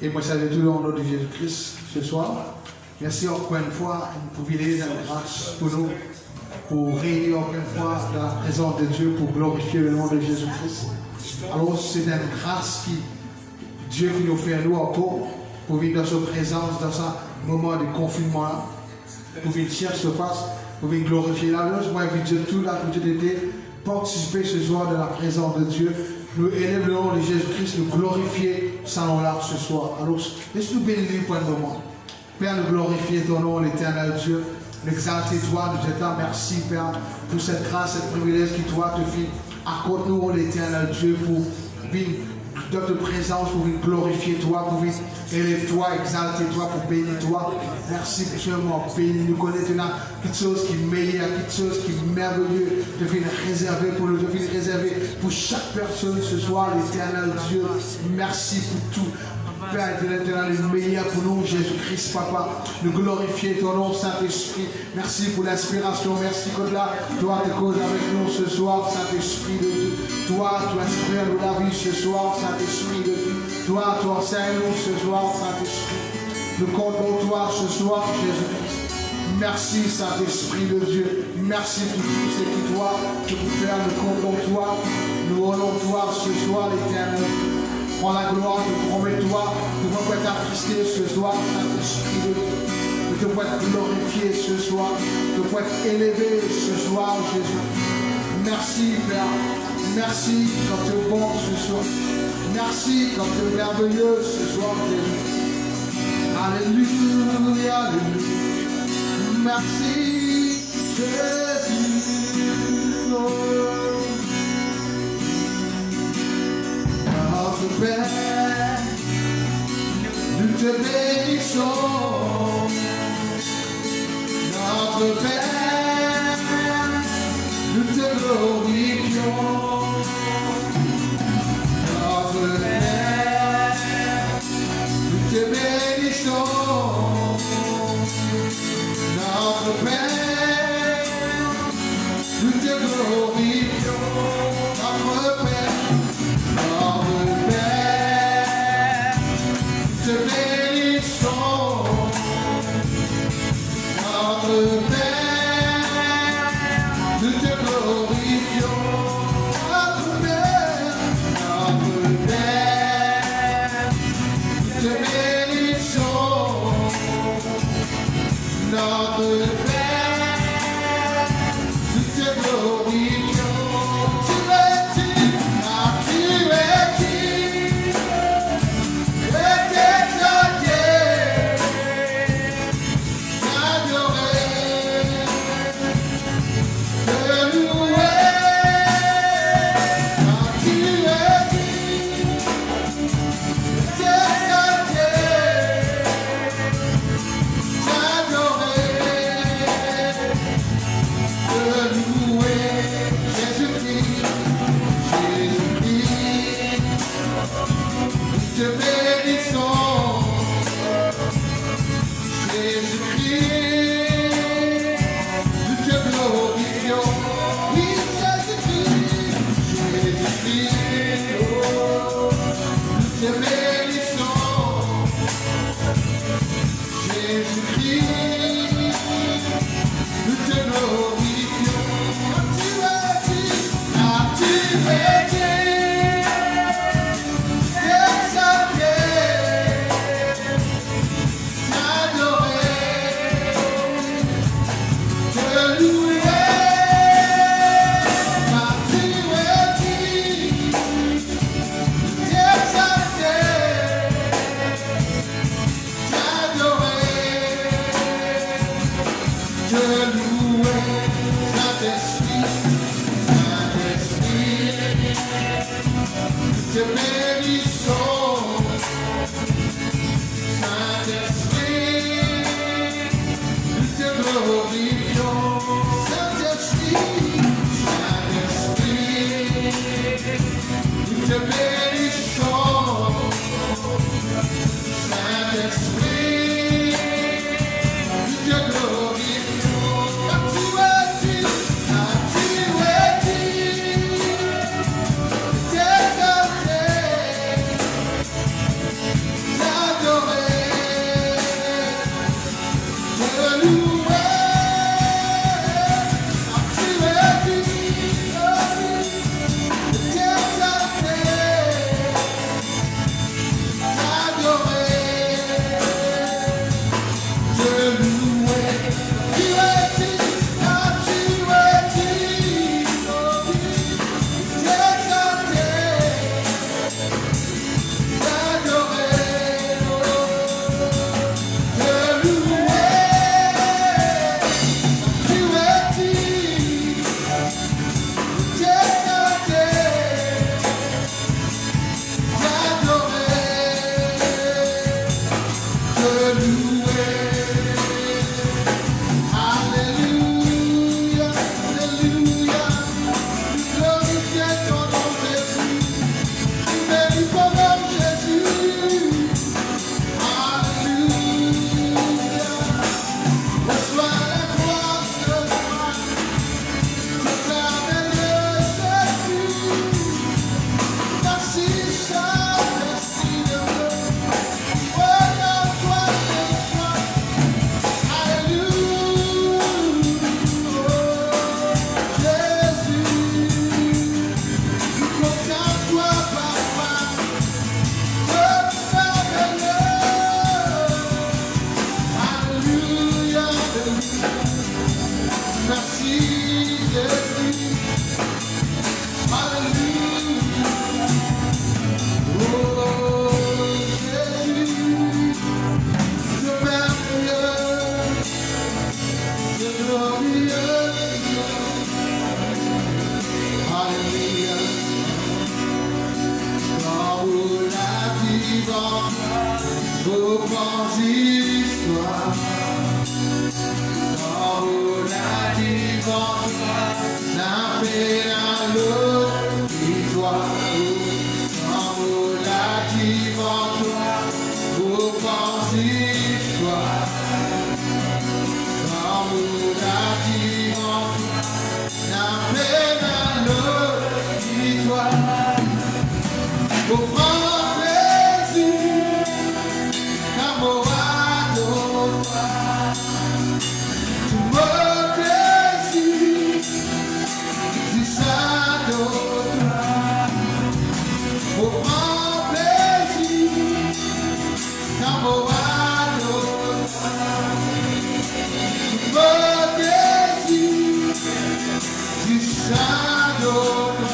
Et moi, salue tout le nom de Jésus-Christ ce soir. Merci encore une fois, un privilège, une grâce pour nous, pour réunir encore une fois dans la présence de Dieu, pour glorifier le nom de Jésus-Christ. Alors, c'est une grâce qui Dieu qui nous fait à nous encore, pour vivre dans sa présence, dans ce moment de confinement-là, pour venir chercher face, pour venir glorifier la loi. Moi, je Dieu tout là, pour Dieu d'été, participer ce soir de la présence de Dieu. Nous élève le nom de Jésus-Christ, nous glorifier sans nom-là ce soir. Alors, laisse-nous bénir pour un moment. Père, nous glorifier ton nom, l'éternel Dieu. L'exalter toi, nous te disons merci, Père, pour cette grâce, cette privilège qui toi te fait. Accorde-nous, l'éternel Dieu, pour vivre dans ta présence, pour venir glorifier toi, pour venir élever toi, exalter toi, pour bénir toi. Merci pour seulement bénir. Nous connaissons quelque chose qui est meilleur, quelque chose qui est merveilleux, de venir réserver pour nous, de venir réserver pour chaque personne ce soir, l'éternel Dieu. Merci pour tout. Père éternel, le meilleur pour nous, Jésus-Christ, Papa. Nous glorifier ton nom, Saint-Esprit. Merci pour l'inspiration. Merci que là, toi, tu causes avec nous ce soir, Saint-Esprit de Dieu. Toi, tu inspires nous la vie ce soir, Saint-Esprit de Dieu. Toi, tu enseignes-nous ce soir, Saint-Esprit. Nous comptons toi ce soir, Jésus-Christ. Merci, Saint-Esprit de Dieu. Merci pour tout ce que toi, tu peux faire. Nous comptons toi. Nous honorons toi ce soir, l'Éternel. Prends la gloire, nous promets-toi, nous ne pouvons pas t'attrister ce soir, Saint-Esprit de Dieu. Nous te pouvons glorifier ce soir, nous pouvons être élevé ce soir, Jésus. Merci, Père. Merci quand tu es bon ce soir. Merci quand tu es merveilleux ce soir, Jésus. Alléluia, alléluia. Merci, Jésus. Notre Père, nous te bénissons. Notre Père, nous te glorifions. Notre Père, nous te bénissons. Notre Père, nous te glorifions. Notre Père, te bénissons, notre Père, nous te glorifions, notre Père, nous te bénissons, notre Père, nous te glorifions. vos grandes histoires. Dans vos devant toi, l'appel à l'autre victoire. Dans vos devant toi, vos grandes histoires. Dans vos devant toi, l'appel à l'autre victoire. Au grand plaisir, camarade au toi, tout mon plaisir, si ça d'autre. Au grand plaisir, camarade au toi, tout mon plaisir, si ça d'autre.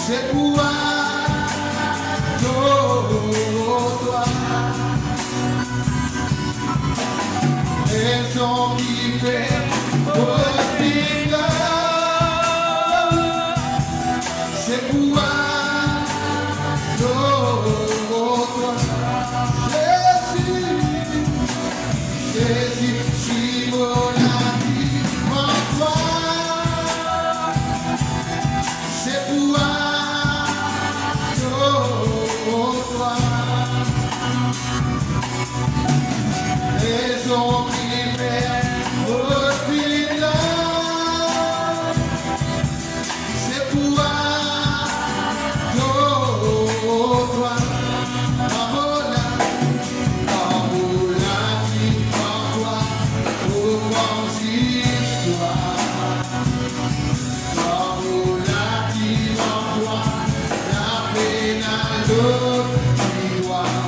C'est pour toi, raison qui fait profiter. C'est pour toi, Jésus, Jésus, si mon ami en toi, c'est pour raison qui fait profiter. C'est pour toi, Amola, Amola, qui en toi, aux grandes histoires. Amola, qui en toi, la peine à l'autre victoire.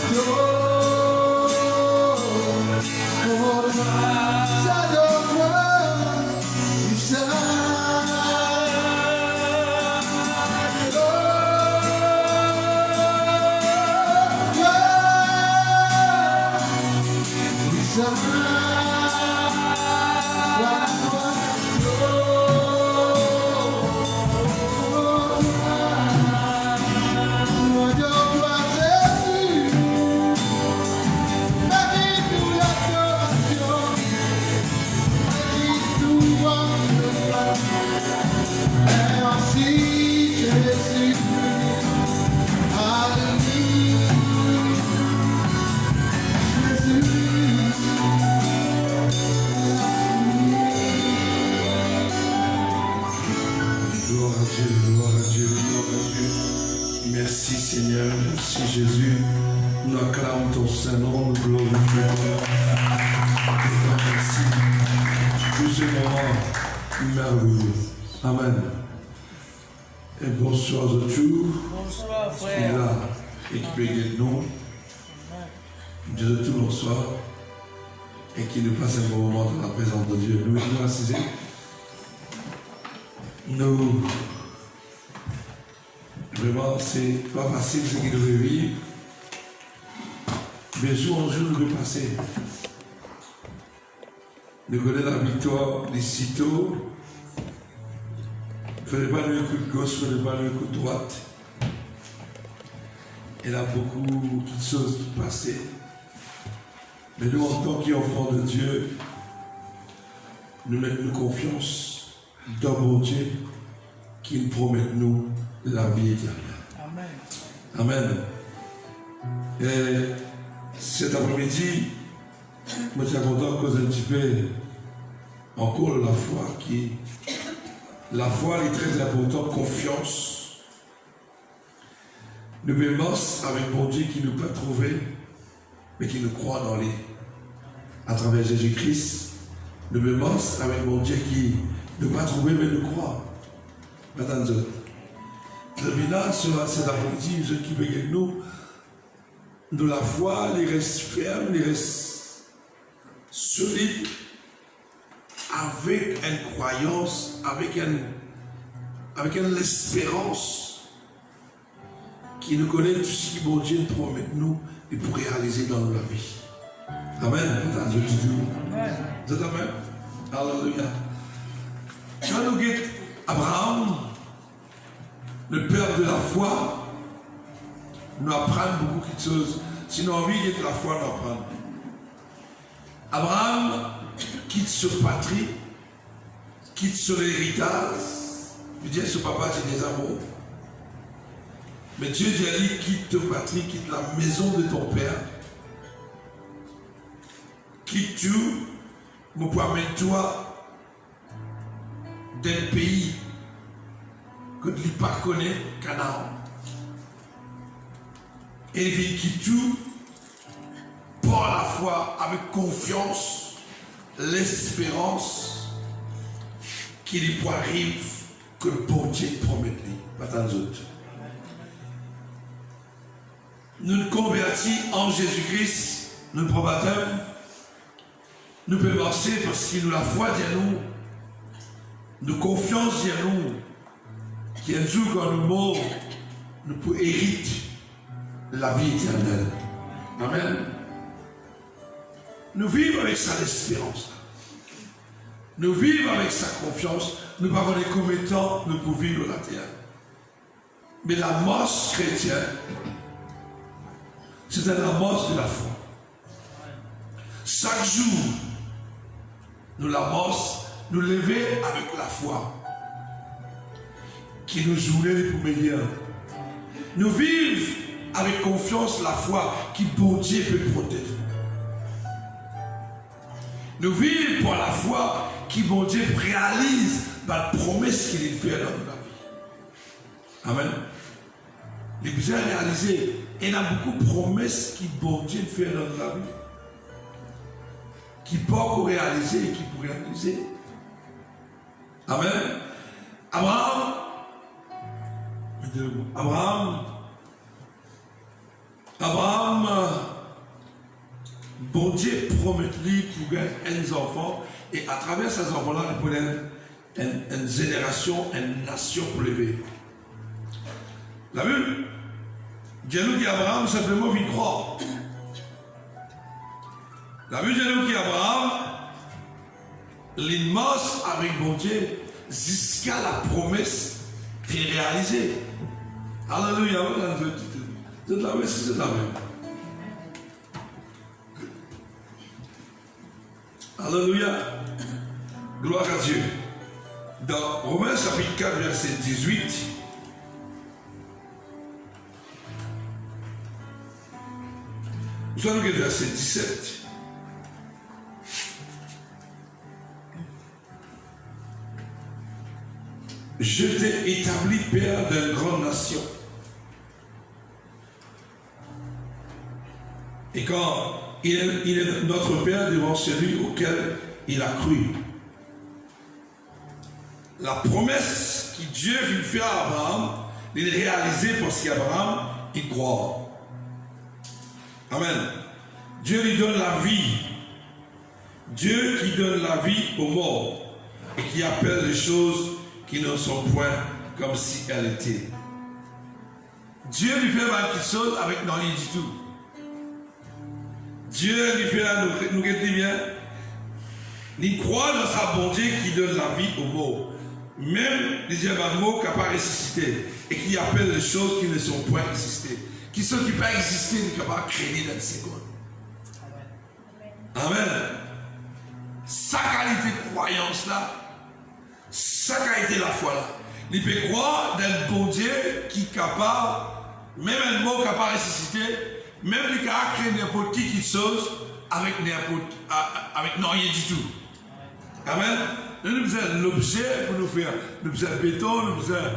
Jesus, Jésus. Nous acclamons ton Saint-Nom, nous glorifions ton merci pour ce moment merveilleux. Amen. Et bonsoir à tous. Bonsoir Qui est frère. là et qui peut aider nous. Dieu de tout bonsoir. Et qui nous passe un bon moment dans la présence de Dieu. Nous nous assisons. Nous, vraiment, c'est pas facile ce qu'il devait vivre. Mais jour en jour, nous repasser. Nous connaissons la victoire des sitôt. Il ne fallait pas le coup de gauche, il ne fallait pas le coup de droite. Il y a beaucoup de choses qui passaient. Mais nous, en tant qu'enfants de Dieu, nous mettons confiance dans mon Dieu qui nous promet nous la vie éternelle. Amen. Amen. Et cet après-midi, moi je suis content de causer un petit peu encore de la foi qui. La foi est très importante, confiance. Nous vivons avec mon Dieu qui nous peut trouver, mais qui nous croit dans lui. À travers Jésus-Christ, nous vivons avec mon Dieu qui ne peut pas trouver, mais nous croit. Maintenant, le village sera cet après-midi, ceux qui veulent avec nous, de la foi, les restent fermes, les restent solides, avec une croyance, avec une espérance qui nous connaît tout ce que mon Dieu nous promet de nous et pour réaliser dans la vie. Amen. Vous êtes amen? Alléluia. Quand nous guettons Abraham, le père de la foi, nous apprend beaucoup de choses. Sinon, envie de la foi, nous apprend. Abraham quitte sa patrie, quitte son héritage. Je dis à ce papa, j'ai des amours. Mais Dieu dit, quitte ta patrie, quitte la maison de ton père. Quitte tout, me promets-toi d'un pays que tu n'as pas connu, Canaan. Et il quitte tout par la foi, avec confiance, l'espérance qu'il y arrive que le bon Dieu promet lui, pas tant d'autres. Nous nous convertis en Jésus-Christ, nous prenons baptême, nous pouvons marcher parce qu'il nous la foi de nous, nous confiance de nous, qui un jour quand nous morts, nous pouvons hériter la vie éternelle. Amen. Nous vivons avec sa espérance. Nous vivons avec sa confiance. Nous ne pouvons pas combien de temps nous pouvons vivre la terre. Mais la marche chrétienne, c'est la marche de la foi. Chaque jour, nous la marche, nous lever avec la foi qui nous jouait pour meilleur. Nous vivons avec confiance la foi qui, bon Dieu, peut protéger. Nous vivons pour la foi qui, bon Dieu, réalise la promesse qu'il fait dans notre vie. Amen. Il est bien réalisé. Il y a beaucoup de promesses qui, bon Dieu, fait dans notre vie. Qui peuvent réaliser et qui peuvent réaliser. Amen. Abraham, bon Dieu promet lui pour gagner un enfant et à travers ces enfants-là, il peut une génération, une nation pour lever. La Bible, Dieu nous dit Abraham simplement vit croire. La Bible nous dit Abraham, l'immense avec bon Dieu jusqu'à la promesse qui est réalisée. Alléluia, c'est la même, c'est la même. Alléluia. Gloire à Dieu. Dans Romains chapitre 4, verset 18, nous allons lire verset 17. Je t'ai établi père d'une grande nation. Et quand il est notre Père devant celui auquel il a cru. La promesse que Dieu veut faire à Abraham, il est réalisée parce qu'Abraham, il croit. Amen. Dieu lui donne la vie. Dieu qui donne la vie aux morts et qui appelle les choses qui ne sont point comme si elles étaient. Dieu lui fait mal quelque chose avec rien du tout. Dieu lui fait nous bien. Il croit dans sa bonté qui donne la vie aux morts. Même les animaux qui n'ont pas ressuscité et qui appellent les choses qui ne sont point existées. Qui sont qui pas exister, qui n'ont pas créé dans une seconde. Amen. Sa qualité de croyance là, sa qualité de la foi là, il peut croire dans le bon Dieu qui est capable, même un mot qui n'a pas ressuscité, même il peut créer n'importe qui chose avec rien du tout. Amen. Nous avons besoin de l'objet pour nous faire. Nous avons besoin de béton, nous avons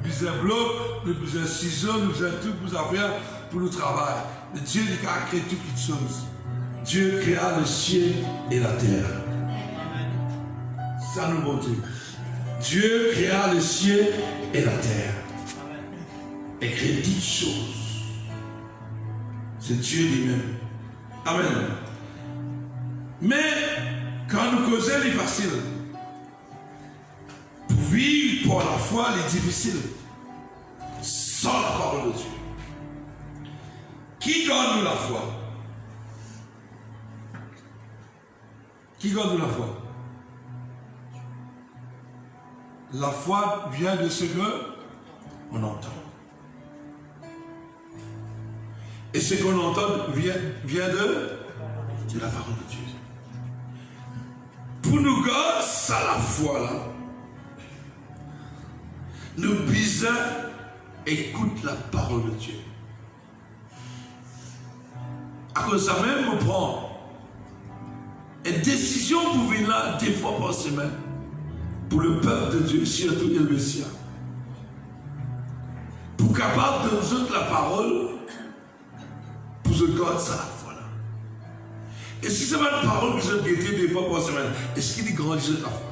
besoin de bloc, nous avons besoin de ciseaux, nous avons besoin de tout pour faire pour nous travailler. Dieu il a créé toutes les choses. Dieu créa le ciel et la terre. Ça nous montre. Dieu créa le ciel et la terre. Et crée toutes choses. C'est Dieu lui-même. Amen. Mais quand nous causons, c'est facile. Pour vivre pour la foi, c'est difficile. Sans la parole de Dieu. Qui donne-nous la foi? Qui donne-nous la foi? La foi vient de ce que on entend. Et ce qu'on entend vient de la parole de Dieu. Pour nous grâce à la foi là, nous besoin écoute la parole de Dieu. À cause de ça même, on prend une décision pour venir là 2 fois par semaine pour le peuple de Dieu, surtout le Messie. Pour capable de nous donner la parole, pour se garder ça la foi là. Et si c'est pas une parole que je guettais 2 fois par semaine, est-ce qu'il est grandit de la foi?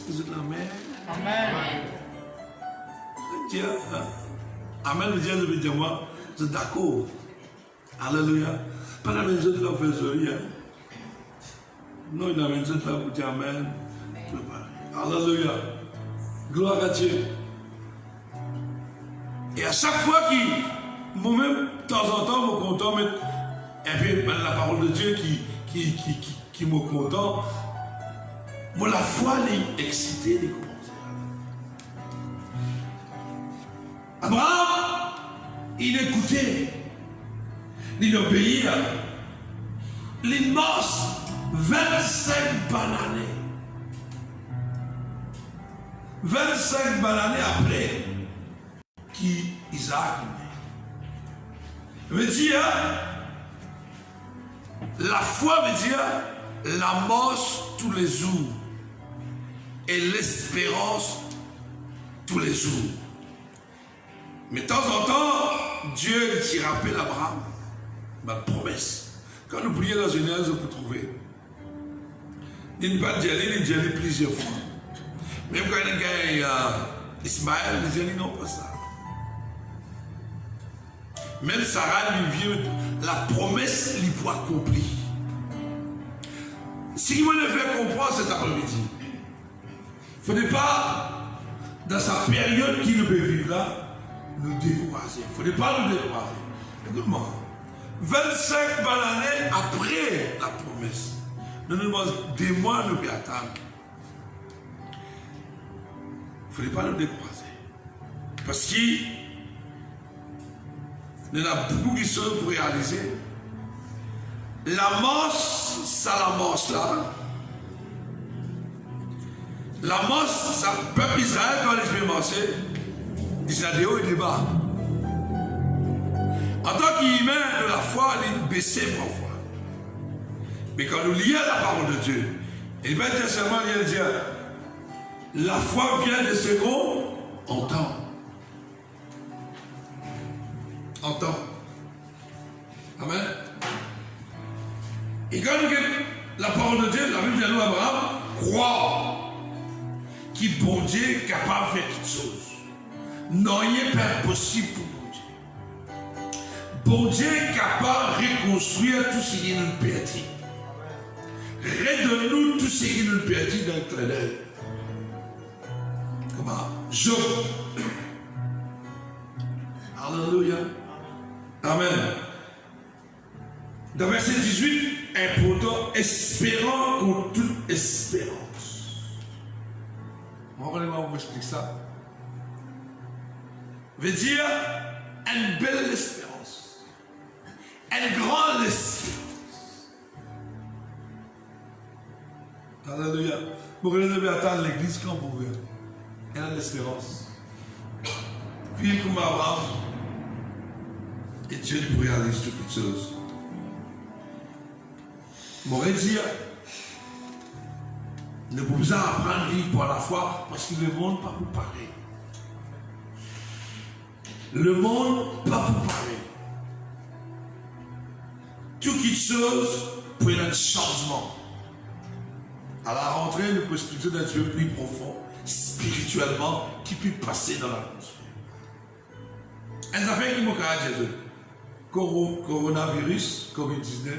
Vous êtes la mère? Amen. Dieu, Amen, le Dieu de dire moi, je suis d'accord. Alléluia. Pas la maison de la faiserie. Non, il a maison de la pour dire Amen. Alléluia. Gloire à Dieu. Et à chaque fois moi-même, de temps en temps, je suis content, et puis la parole de Dieu qui me content, moi la foi est excitée, les commencer. Abraham, il écoutait, il obéit, il mange 25 bananes. 25 bananes après, qui Isaac veut dire, la foi veut dire la mort tous les jours et l'espérance tous les jours. Mais de temps en temps, Dieu s'y rappelle à Abraham ma promesse. Quand nous prions dans Genèse, on peut trouver. Il ne pas dire, il dit plusieurs fois. Même quand il y a Ismaël, il dit non, pas ça. Même Sarah lui vient, la promesse lui pour accomplir. Si vous le fait comprendre cet après-midi, il ne faut pas, dans sa période qu'il peut vivre là, nous décourager. Il ne faut pas nous décourager. Écoute-moi, 25 bananes après la promesse, nous nous demandons des mois, nous pouvons attendre. Il ne faut pas nous décourager. Parce qu'il y en a beaucoup qui sont pour réaliser. La marche, ça la marche là. La marche, ça peuple Israël quand il fait marcher, il s'est des hauts et des bas. En tant qu'humain de la foi, il baissait parfois. Mais quand nous lisons la parole de Dieu, il va dire seulement, il va dire, la foi vient de ce qu'on entend. Entend. Amen. Et quand la parole de Dieu, la Bible dit à nous, Abraham, croire qu'il bon Dieu est capable de faire toutes choses. Non, il n'est pas impossible pour bon Dieu. Bon Dieu est capable de reconstruire tout ce qui nous perdit. Redonne-nous tout ce qui nous perdit dans le clin d'œil. Comment? Job. Alléluia. Amen. Dans verset 18, important, espérant contre toute espérance. Regardez-moi, on m'explique ça. Veut dire une belle espérance. Une grande espérance. Alléluia. Vous devez attendre l'église quand vous voulez. Elle a l'espérance. Puis comme Abraham, et Dieu nous réalise toutes les choses. M'aurait dit, nous pouvons apprendre à vivre par la foi parce que le monde pas pour pareil. Le monde pas pour pareil. Toutes les choses pour un changement. À la rentrée, nous pouvons expliquer d'un Dieu plus profond, spirituellement, qui peut passer dans l'atmosphère. Un affaire qui m'a dit Jésus. Coronavirus, Covid-19,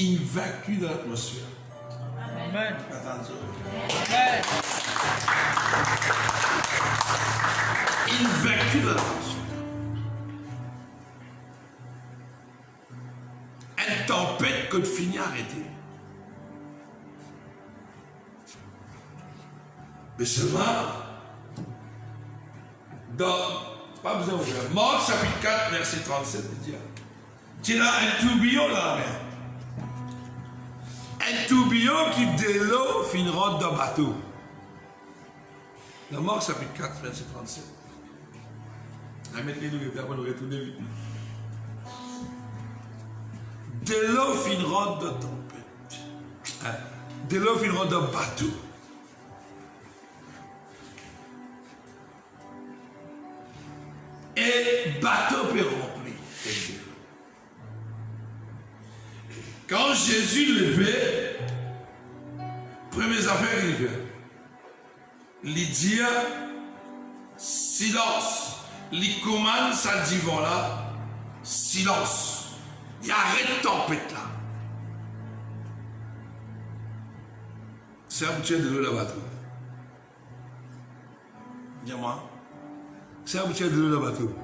invaincu dans l'atmosphère. Amen. Attention. Amen. Invaincu dans l'atmosphère. Une tempête que finit arrêtée. Mais seulement, pas besoin de ouvrir. Marc chapitre 4, verset 37, il dit, tu as un tourbillon dans la mer. Un tourbillon qui de l'eau finira dans le bateau. Dans Marc chapitre 4, verset 37. On va mettre les deux, après on va retourner vite. De l'eau finira dans la tempête. De l'eau finira dans le bateau. Et bateau peut remplir. Quand Jésus levait, première affaire qu'il fait, il dit silence. Il commande sa divan là, silence. Il arrête tempête là. C'est un bouteille de l'eau dans le bateau. Dis-moi. C'est un bouteille de l'eau dans le bateau.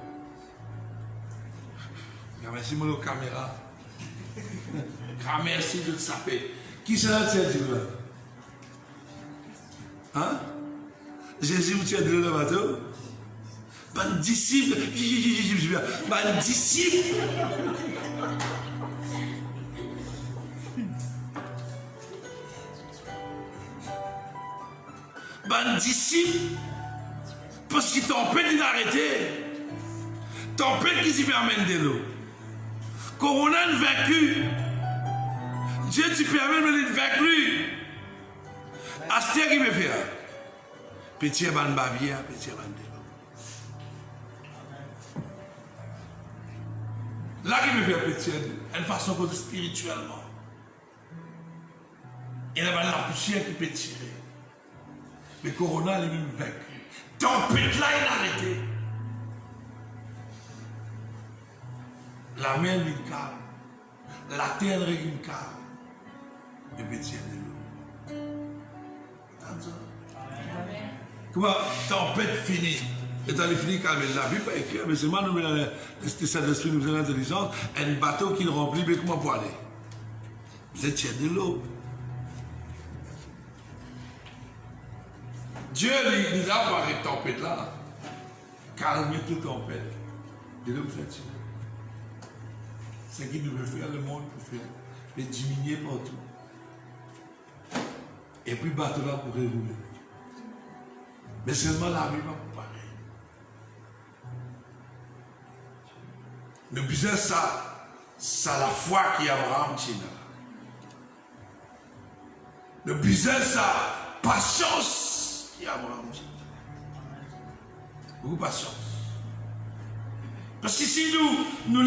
Merci mon caméra. Merci de le saper. Qui c'est là tient de l'eau? Hein? Jésus vous tient de l'eau dans le bateau? Ban disciple. Ban disciple. Ban disciple. Parce qu'il t'empêche d'inarrêter. Tempête qui s'y permet de l'eau. Corona est vaincu. Dieu t'y permet de l'être vaincu. Astère qui me fait. Petit ban bavière, petit ban de l'eau. Là qui me fait petit, une façon de spirituellement. Il y a la poussière qui peut tirer. Mais Corona est même vaincu. Tempête là, il a arrêté. La mer est calme. La terre est calme. Et petit de l'eau. Comment tempête finie. Et dans les finis calme, la vie pas écrire, mais c'est moi nous dans l'esprit nous donne l'intelligence, un bateau qui le remplit, mais comment pour aller? C'est tiens de l'eau. Dieu nous a parlé de tempête là. Calmer toute tempête. Et là, vous êtes c'est ce qu'il veut faire le monde pour faire. Mais diminuer partout. Et puis bateau là pour révoluer. Mais seulement la vie va pour pareil. Le business, ça, c'est la foi qui Abraham tient. Le business, ça, patience qui Abraham tient. Beaucoup de patience. Parce que si nous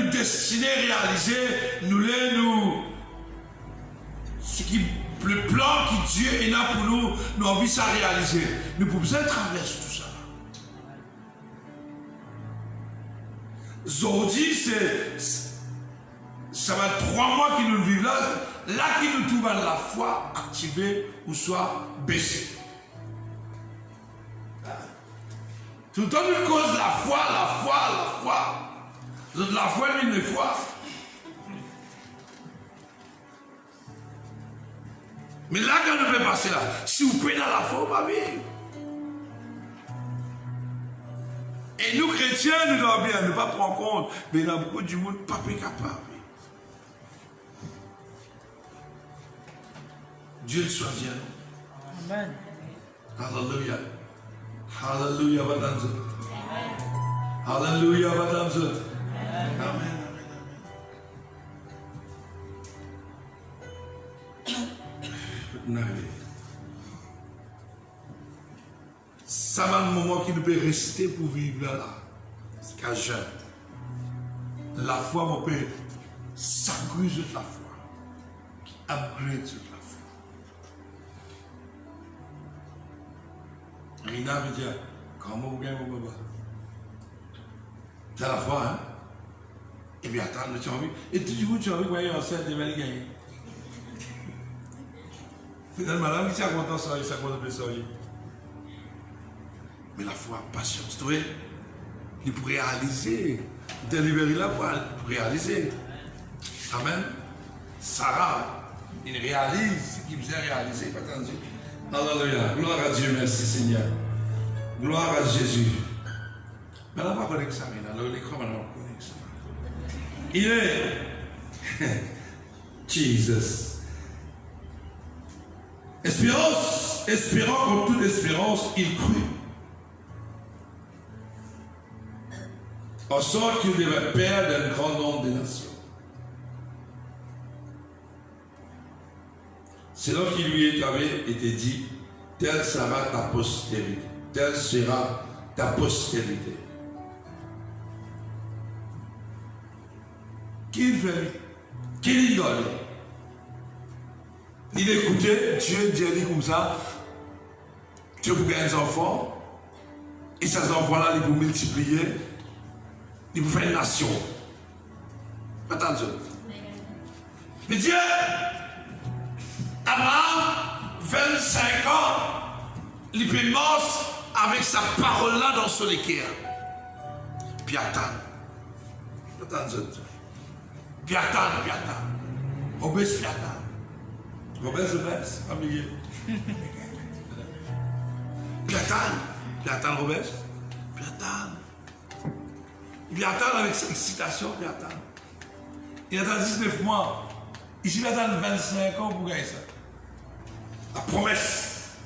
destinons à réaliser, le plan que Dieu est là pour nous, nous avons envie de réaliser. Nous pouvons traverser tout ça. Aujourd'hui, ça va 3 mois que nous vivons là qui nous trouve la foi activée ou soit baissée. Tout le temps, nous cause la foi. La foi, une fois. Mais là, quand nous pouvons passer là, si vous prenez la foi, on va vivre. Et nous, chrétiens, nous devons bien, ne pas prendre compte, mais il y a beaucoup du monde pas capable. Dieu soit bien. Amen. Alléluia. Alléluia, madame. Alléluia, madame. Amen. Ça va un moment qui nous peut rester pour vivre là. C'est qu'à jeune. La foi, mon père, s'accuse de la foi. Qui upgrade de la foi. Rina veut dire, comment vous gagnez mon papa? C'est la foi, hein? Et bien attends, tu as envie. Et tout du coup, tu as envie de voyer enceinte de venir gagner. Finalement, là, qui s'est content ça, il s'est content de ça. Mais la foi, patience, tu vois, il pourrait réaliser. Délibérer là pour réaliser. Amen. Sarah, il réalise ce qu'il faisait réaliser. Pas entendu. Alléluia. Gloire à Dieu, merci Seigneur. Gloire à Jésus. Mais là, on va connaître ça, mais là, les croix, on va connaître ça. Il est Jesus. Espérant comme toute espérance, il crut. En sorte qu'il devait père d'un grand nombre de nations. C'est là qu'il lui avait été dit, telle sera ta postérité. Telle sera ta postérité. Qu'il fait, qu'il rigole. Il écoutait, Dieu dit comme ça, Dieu pour gagner des enfants, et ces enfants-là, ils vont multiplier, ils vont faire une nation. Attends, mais Dieu, Abraham, 25 ans, il peut mort avec sa parole-là dans son équerre. Puis attends. Puis attends. Obès, puis attends. Robert familier. Puis attends, Robert. Puis attends avec cette excitation, puis attends. Il attend 19 mois. Ici, il attend 25 ans pour gagner ça. La promesse.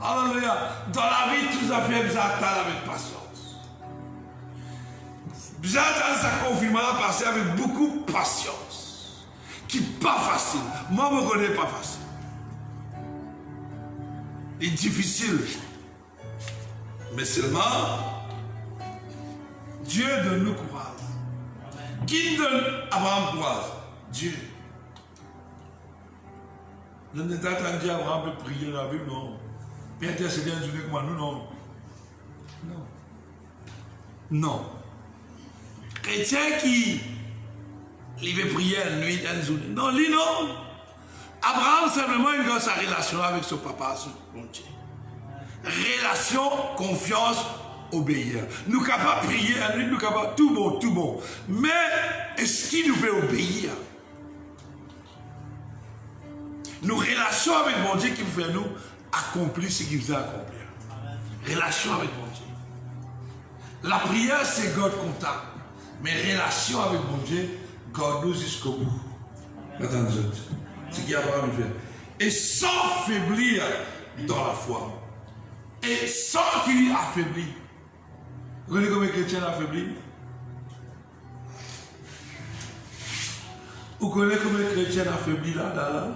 Alléluia. Dans la vie, tout ça fait besoin d'attendre avec patience. Besoin d'attendre sa confirmation passer avec beaucoup de patience. Qui n'est pas facile. Moi, je ne me connais pas facile. Il est difficile. Mais seulement, Dieu donne nous courage. Qui donne Abraham courage? Dieu. Je n'ai pas entendu Abraham peut prier dans la Bible, non. Puis intercéder un journée comme moi, nous, non. Non. Chrétien qui il veut prier une nuit, une journée. Non, lui non. Abraham, simplement, il a sa relation avec son papa, son Dieu. Relation, confiance, obéir. Nous sommes capables de prier, nous sommes capables de tout bon. Mais, est-ce qu'il nous fait obéir? Nos relations avec mon Dieu qui nous fait nous accomplir ce qu'il veut accomplir. Relation avec mon Dieu. La prière, c'est God contact. Mais relation avec mon Dieu, God nous jusqu'au bout. Attends, c'est ce qu'Abraham fait. Et sans faiblir dans la foi. Et sans qu'il affaiblit. Vous connaissez comment les chrétiens affaiblit? Vous connaissez comment les chrétiens affaiblit là?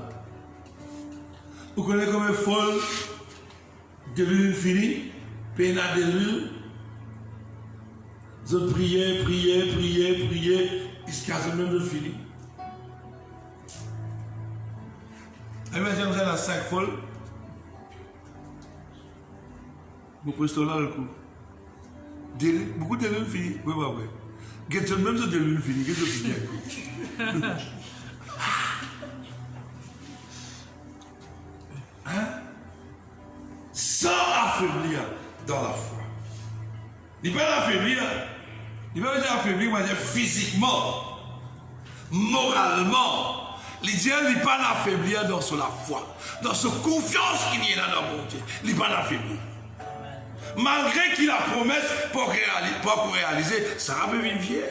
Vous connaissez comment les folles de l'huile finie, pénal de l'huile, Ils priaient, jusqu'à ce même de fini. Et bien, j'aime ça la 5 folles. Mon président là, le coup. Beaucoup de l'une fini. Oui, oui, oui. Get même ça de l'une fini. Get fini. Hein? Sans affaiblir dans la foi. Il ne peut pas affaiblir. Il ne peut pas affaiblir, mais physiquement, moralement. L'idée n'est pas d'affaiblir dans la foi, dans sa confiance qu'il y a dans mon Dieu. Il n'est pas d'affaiblir. Malgré qu'il a promesse pour réaliser, ça va venir vieille.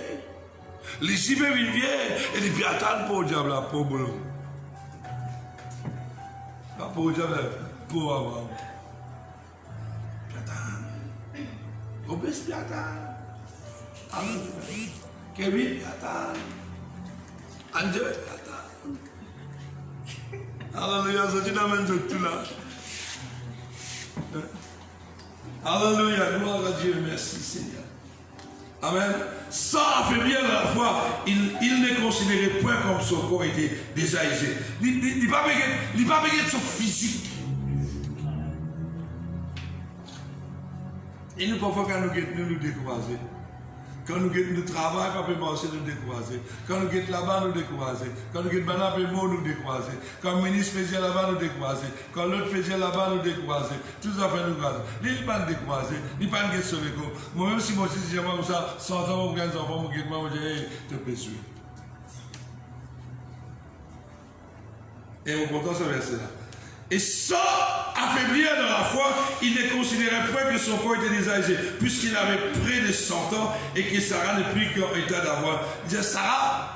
Les yeux viennent vieille et les pieds attendent pour le diable, pour le boulot. Pas pour le diable, pour avoir. Piatan. Obès Piatan. Kevin Piatan. André Piatan. Alléluia, c'est une amène de tout là. Alléluia, gloire à Dieu, merci Seigneur. Amen. Sans affaiblir la foi, il ne considérait point comme son corps était déjà aisé. Il n'a pas besoin de son physique. Et nous, parfois, quand nous décourager, quand nous nous travaillons, pas peut marcher, nous décourager. Quand nous sommes là-bas, nous décourager. Quand nous sommes là-bas, nous décourager. Quand le ministre spécial là-bas, nous décourager. Quand l'autre spécial là-bas, nous décourager. Tout ça fait nous décourager. Il n'est pas décourager. Il n'est pas de sauver. Moi-même, si moi aussi, si j'aime ça, 100 ans, mon grand enfant, mon guide, moi, je dis, te péché. Et on comprend ce verset-là. Et sans affaiblir dans la foi, il ne considérait pas que son corps était déjà âgé, puisqu'il avait près de 100 ans et que Sarah n'est plus qu'en état d'avoir. Il disait, Sarah,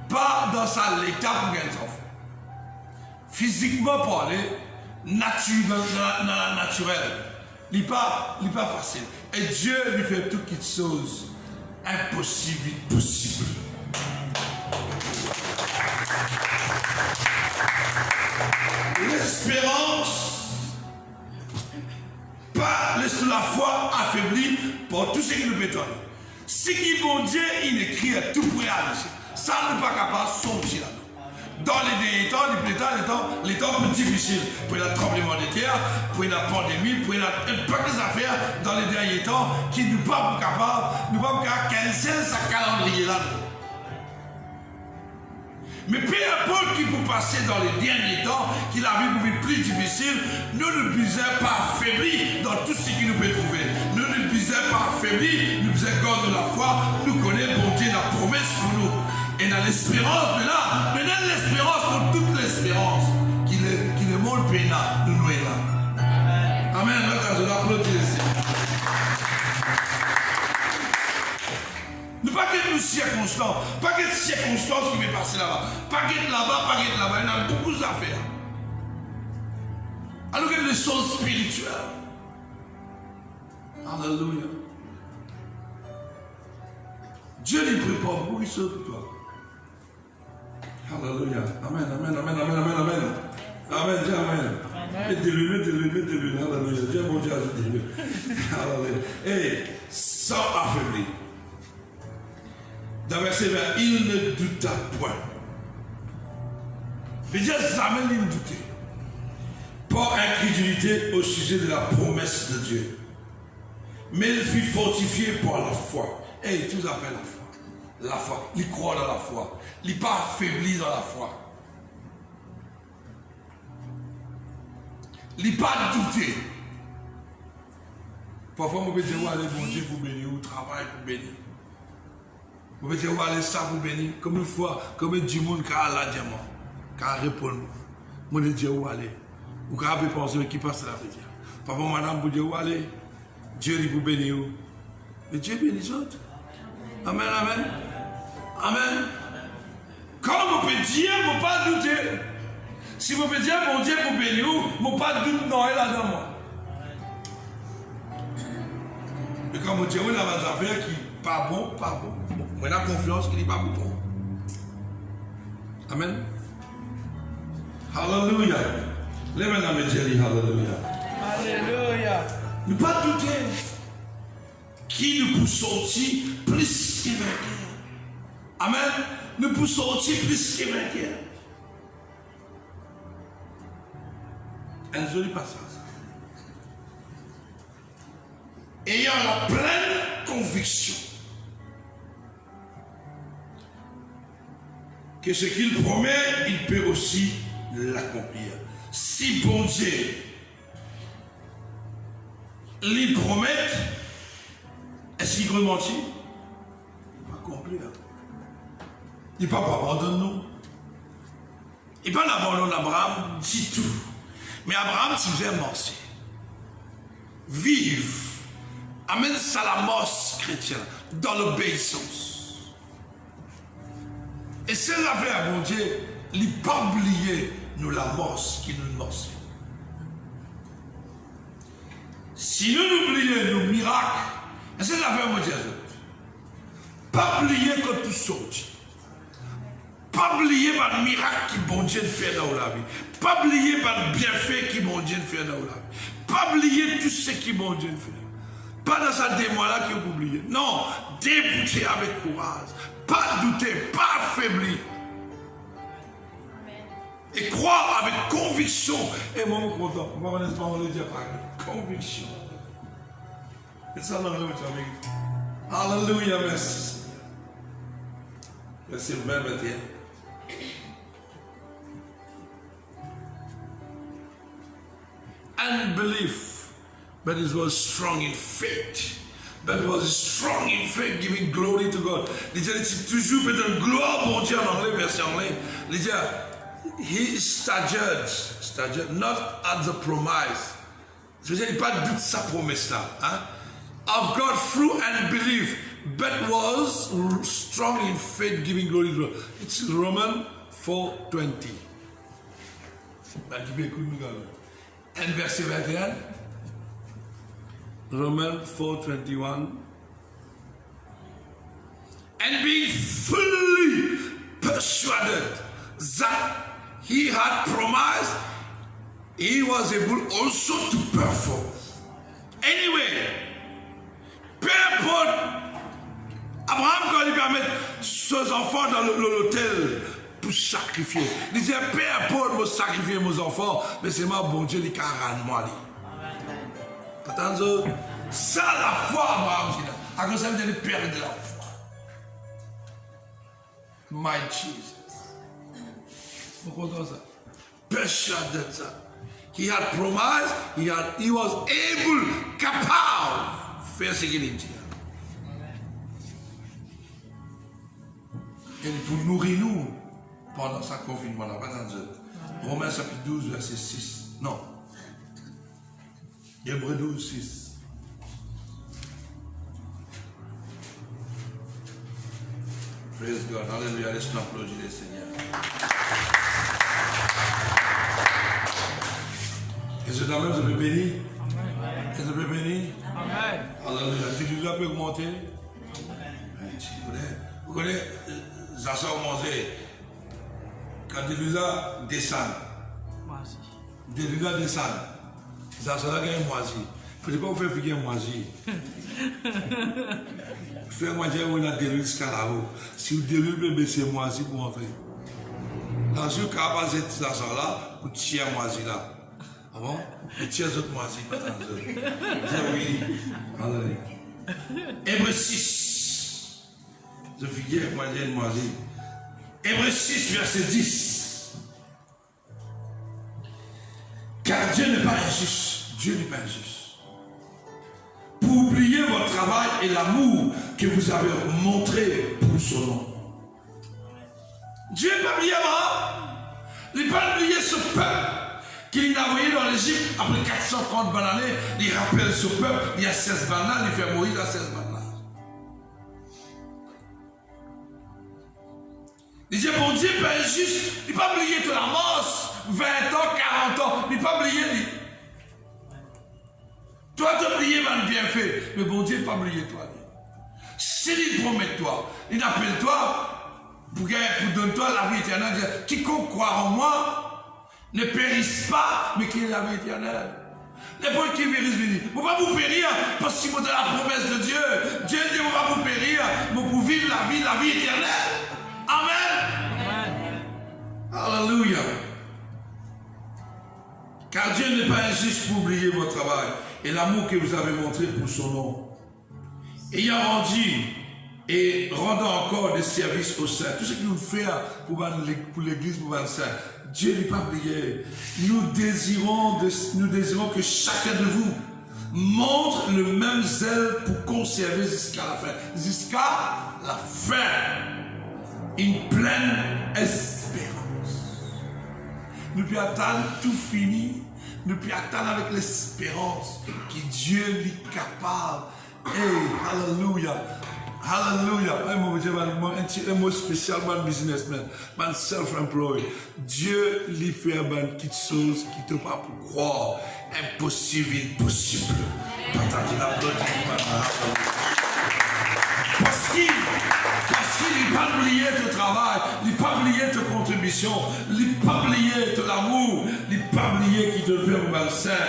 pas dans l'état pour gagner des enfants. Physiquement parlé, naturel, il n'est pas facile. Et Dieu lui fait toutes les choses impossibles, possibles. L'espérance, pas la foi affaiblie par tout ce qui nous bétonne. Ce qui bon Dieu, il écrit à tout pour réaliser. Ça n'est pas capable de sortir là-dedans. Dans les temps, les temps plus difficiles, pour le tremblement de terre, pour la pandémie, pour un paquet d'affaires dans les derniers temps qui ne sont pas capables, nous ne pouvons pas canceller sa calendrier là-dedans. Mais peu importe qui peut passer dans les derniers temps, qu'il a vu plus difficile, nous ne sommes pas affaiblis dans tout ce qui nous peut trouver. Nous ne sommes pas affaiblis, nous sommes God de la foi, nous connaissons bon Dieu la promesse pour nous. Et dans l'espérance de là, nous avons l'espérance pour toute l'espérance qui ne monte pas, nous nous est là. Amen. Je l'applaudis ici. Ne pas que nous circonstants, pas que circonstances qui me passent là-bas, pas que là-bas, il y a beaucoup d'affaires. Alors que les choses spirituelles. Alléluia. Dieu lui prépare beaucoup de choses pour toi. Alléluia. Amen, amen, amen, amen, amen, amen. Amen, dis amen. Mettez-le. Alléluia. Dieu mon Dieu, ajoute-le. Alléluia. Et sans affaiblir. Dans verset 20, il ne douta point. Mais Dieu jamais il ne doutait. Par incrédulité au sujet de la promesse de Dieu. Mais il fut fortifié par la foi. Et tout à fait la foi. La foi. Il croit dans la foi. Il n'est pas affaibli dans la foi. Il n'est pas douté. Parfois, on peut dire, allez, bon Dieu pour bénir, ou travail pour bénir. On peut dire, allez, ça pour bénir. Comme une fois, comme du monde qui a la diamant, qui a répondu. On peut dire, allez. Ou qui a pensé, qui passe la vie. Parfois, madame, vous dire, allez, Dieu dit pour bénir. Mais Dieu bénit les autres. Amen, amen. Amen. Quand on peut dire, on ne peut pas douter. Si vous pouvez dire, mon Dieu pour bénir, on ne peut pas douter, non, elle a dans moi. Mais quand on dit, on a des affaires qui pas bon. On a confiance qu'il n'est pas bon. Amen. Alléluia. Lève la main, Alléluia. Alléluia. Ne pas douter qui nous pousse sortir plus que vainqueur. Amen. Nous pousse sortir plus que vainqueur. Un joli passage. Ayant la pleine conviction que ce qu'il promet, il peut aussi l'accomplir. Si bon Dieu lui promet, est-ce qu'il peut mentir? Il va accomplir. Il ne va pas abandonner nous. Il ne va pas abandonner Abraham du tout. Mais Abraham, tu veux mentir. Vive. Amène ça la mort chrétienne dans l'obéissance. Et c'est la vraie à bon Dieu, il ne pas oublier nous la mort qui nous morce. Si nous oublions nos miracles, c'est la vraie à bon Dieu. Pas oublier que tout sorti. Pas oublier le miracle qui bon Dieu fait dans la vie. Pas oublier le bienfait qui bon Dieu fait dans la vie. Pas oublier tout ce qui bon Dieu fait. Pas dans sa démon-là que vous oubliez. Non, déboucher avec courage. Pas douter, pas affaiblir. Et croire avec conviction. Et moi, je suis content. Moi, honnêtement, on le dit avec conviction. Et ça, on le dit avec. Alléluia, merci. Verset 20, 21. Unbelief. But it was strong in faith. But it was strong in faith, giving glory to God. Il dit toujours peut-être gloire pour Dieu en anglais, verset anglais. Il dit, he staggered, not at the promise. Je veux dire, il n'y a pas de doute sa promesse là. Hein? Of God through unbelief, but was strong in faith, giving glory to God. It's Romans 4:20. And verset 21. Romans 4:21. And being fully persuaded that he had promised, he was able also to perform. Anyway, peu importe, Abraham, quand il permet ses enfants dans l'hôtel pour sacrifier, il disait, peu importe, je sacrifier mes enfants, mais c'est moi, bon Dieu, qui a rendu moi. Attends, ça la foi, Abraham, à cause de la perte de la foi. My Jesus. Pourquoi ça? Persuaded that he had promised, he was able, capable, faire ce qu'il dit. Et pour nourrir nous pendant ce confinement-là, Romains chapitre 12, verset 6. Non. Hébreux 12, 6. Praise God. Alléluia. Laisse-nous applaudir le Seigneur. Est-ce que même je peux bénir? Est-ce que je peux bénir? Alléluia. Tu dois peux augmenter? Vous connaissez, ça sort manger. Quand tu as descend. Tu dois descendre. Ça sera un moisi. Il ne faut pas faire figuer un moisi. Faire moisi où on a des risques à la haut. Si vous déroulez, baisser moisi pour entrer. Dans ce cas, pas cette là, vous tirez un moisi là. Ah bon? Vous tirez autres moisi. Oui. Hébreux 6. Je figuier un moisi. Hébreux 6, verset 10. Car Dieu n'est pas injuste. Dieu n'est pas injuste. Pour oublier votre travail et l'amour que vous avez montré pour son nom. Dieu n'a pas oublié Abraham. Il n'a pas oublié ce peuple qu'il a envoyé dans l'Égypte après 430 années. Il rappelle ce peuple. Il y a 16 bananes. Il fait Moïse à 16 bananes. Il dit, bon Dieu n'est pas injuste. Il n'a pas oublié toute la mort. 20 ans, 40 ans. Il n'a pas oublié lui. Toi, tu as oublié mon bienfait. Mais bon Dieu n'a pas oublié toi. S'il promet toi, il appelle toi pour donner toi la vie éternelle. Quiconque croit en moi ne périsse pas, mais qu'il ait la vie éternelle. N'importe qui virus dit, vous ne pouvez pas vous périr parce que vous avez la promesse de Dieu. Dieu dit, vous ne pouvez pas vous périr, mais vous vivre la vie éternelle. Amen. Alléluia. Car Dieu n'est pas injuste pour oublier votre travail et l'amour que vous avez montré pour son nom. Ayant rendu et rendant encore des services aux saints. Tout ce qu'il nous fait pour l'église, pour les saints. Dieu n'est pas oublié. Nous désirons que chacun de vous montre le même zèle pour conserver jusqu'à la fin. Jusqu'à la fin. Une pleine espérance. Nous pouvons attendre tout fini. Nous pouvons attendre avec l'espérance que Dieu est capable. Hey, hallelujah. Hallelujah. Un mot spécial, man businessman, man self-employed. Dieu lui fait quelque chose qui ne peut pas croire. Impossible, impossible. Parce qu'il n'a pas oublié ton travail, il n'a pas oublié ta contribution, il n'a pas oublié ton amour, il n'a pas oublié qu'il te fait un malsain.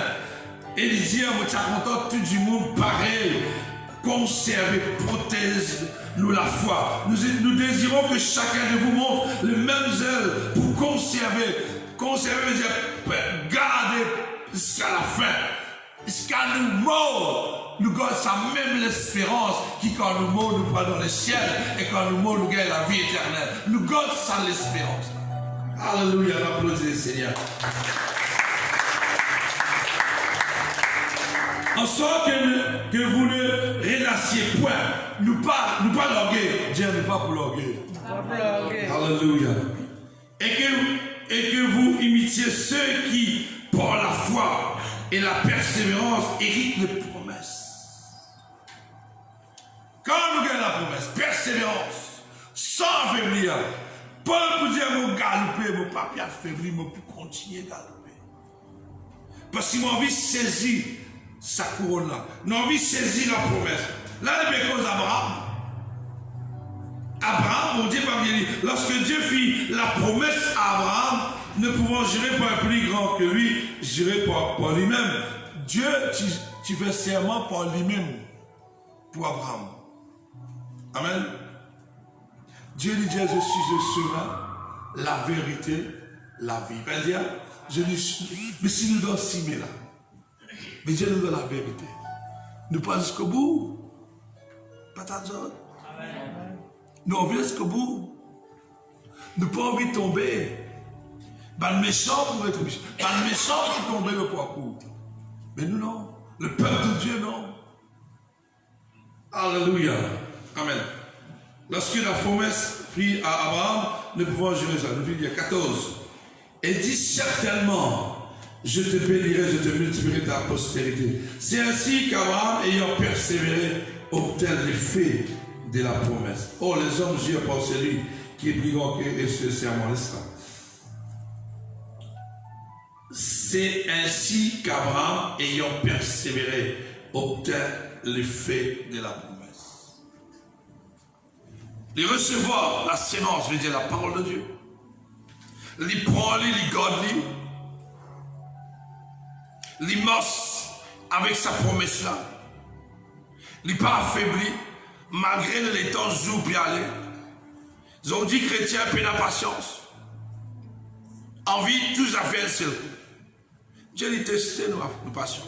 Et il dit, moi, tu as content tout du monde pareil. Conservez, protège-nous la foi. Nous désirons que chacun de vous montre le même zèle pour conserver, garder jusqu'à la fin. Jusqu'à nous morts, nous gardons sa même l'espérance qui quand nous morts, nous pas dans le ciel et quand nous morts, nous gagnons la vie éternelle. Nous gardons ça l'espérance. Alléluia, l'applaudissez le Seigneur. En sorte que vous ne renassiez point, nous pas l'orgueil. Dieu n'est pas pour l'orgueil. Alléluia. Et que vous imitiez ceux qui, par la foi et la persévérance, héritent les promesses. Quand nous gagnons la promesse, persévérance, sans affaiblir, pas pour dire mon galoper, mon papier affaibli, mais pour continuer à galoper. Parce qu'il m'a envie de saisir sa couronne là. Nous avons envie de saisir la promesse. Là, il y a cause d'Abraham. Abraham, mon Dieu, pas bien dit. Lorsque Dieu fit la promesse à Abraham, ne pouvant jurer par un plus grand que lui, jurer par lui-même. Dieu, tu fais serment par lui-même pour Abraham. Amen. Dieu dit, je suis le chemin, la vérité, la vie. Ben dire, mais si nous donnons 6 000 là, mais Dieu nous donne la vérité. Nous pas jusqu'au bout. Pas ta zone. Nous on vient jusqu'au bout. Nous pas envie de tomber. Ben, le méchant pourrait être méchant. Ben, le méchant qui tomber le poids court. Mais nous non. Le peuple de Dieu non. Alléluia. Amen. Lorsque la promesse fit à Abraham, nous pouvons jurer ça. Nous il y a 14. Et dit certainement. Je te bénirai, je te multiplierai ta postérité. C'est ainsi qu'Abraham, ayant persévéré, obtint l'effet de la promesse. Oh, les hommes jurent par celui qui est plus grand que ce serment. C'est ainsi qu'Abraham, ayant persévéré, obtint l'effet de la promesse. Les recevoir la sémence, veut dire la parole de Dieu. Les prendre, les garder. L'immense avec sa promesse là. Il n'est pas affaibli, malgré les temps jours puis aller. Ils ont dit chrétien, peu la patience. Envie tous à faire seul. Dieu dit tester nos patience.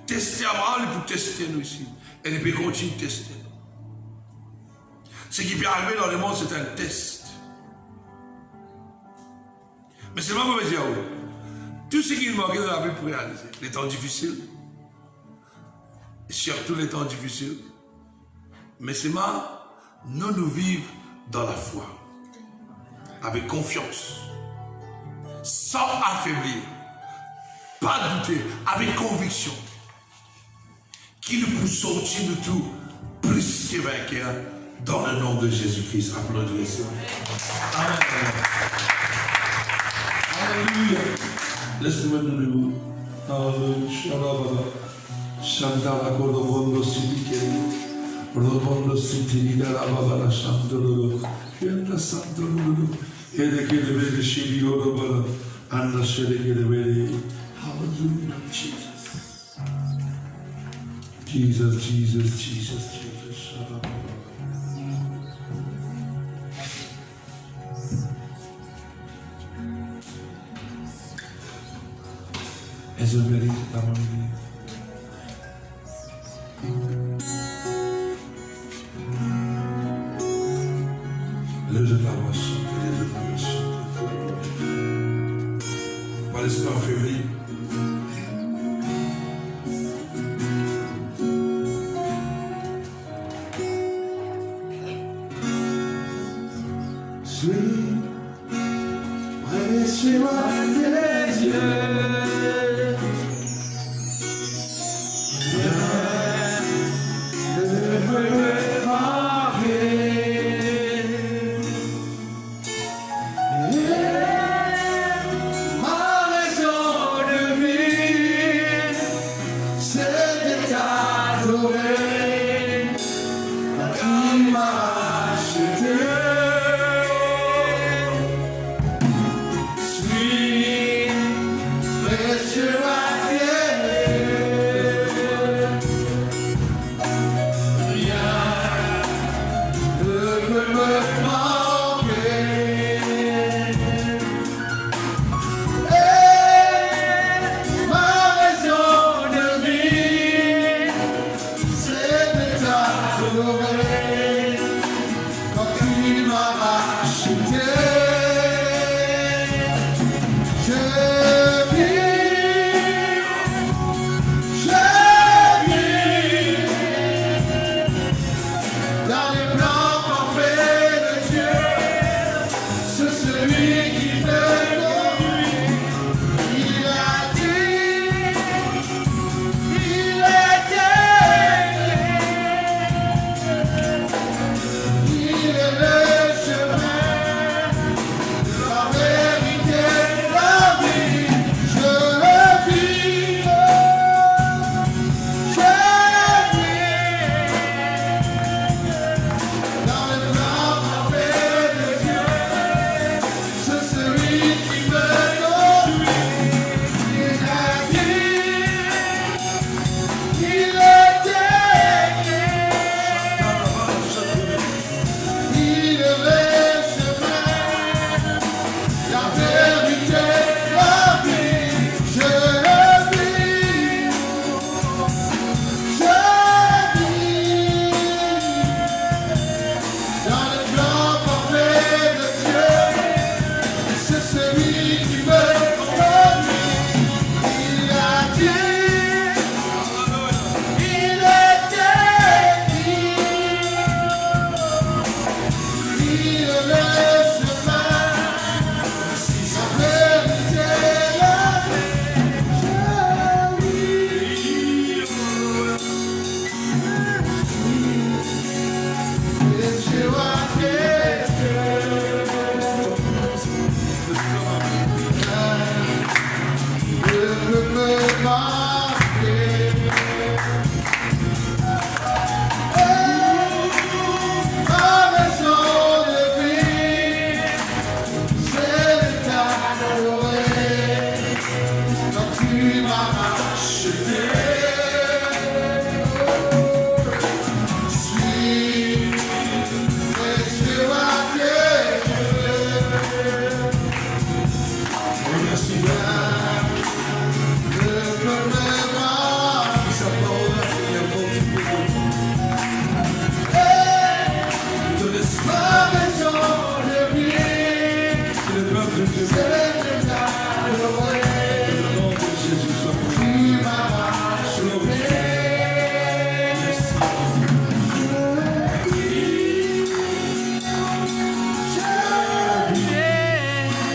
Tester Abraham pour tester nous ici. Et il peut continuer de tester nous. Ce qui peut arriver dans le monde, c'est un test. Mais c'est pas pour dire. Tout ce qu'il manquait dans la vie pour réaliser. Les temps difficiles. Et surtout les temps difficiles. Mais c'est mal, nous vivons dans la foi. Avec confiance. Sans affaiblir. Pas douter. Avec conviction. Qui nous pousse sortir de tout. Plus que vainqueur. Dans le nom de Jésus-Christ. Applaudissez. Amen. Alléluia. Laissez-moi nous debout. Alléluia. Chandala Kolobondo Sidike. Robondo Sidika la Baba Chandolo. Yenda Santolo. Edeke de Bele Shiri Orobala. Anda Shedeke de Bele. Hallelujah, Jesus. Jesus, Jesus, Jesus, Jesus. Est-ce que vous mérite la main? Les autres la voix chanter, les autres la voix chanter. Pas l'esprit affaibli. Suis précieux à tes yeux. He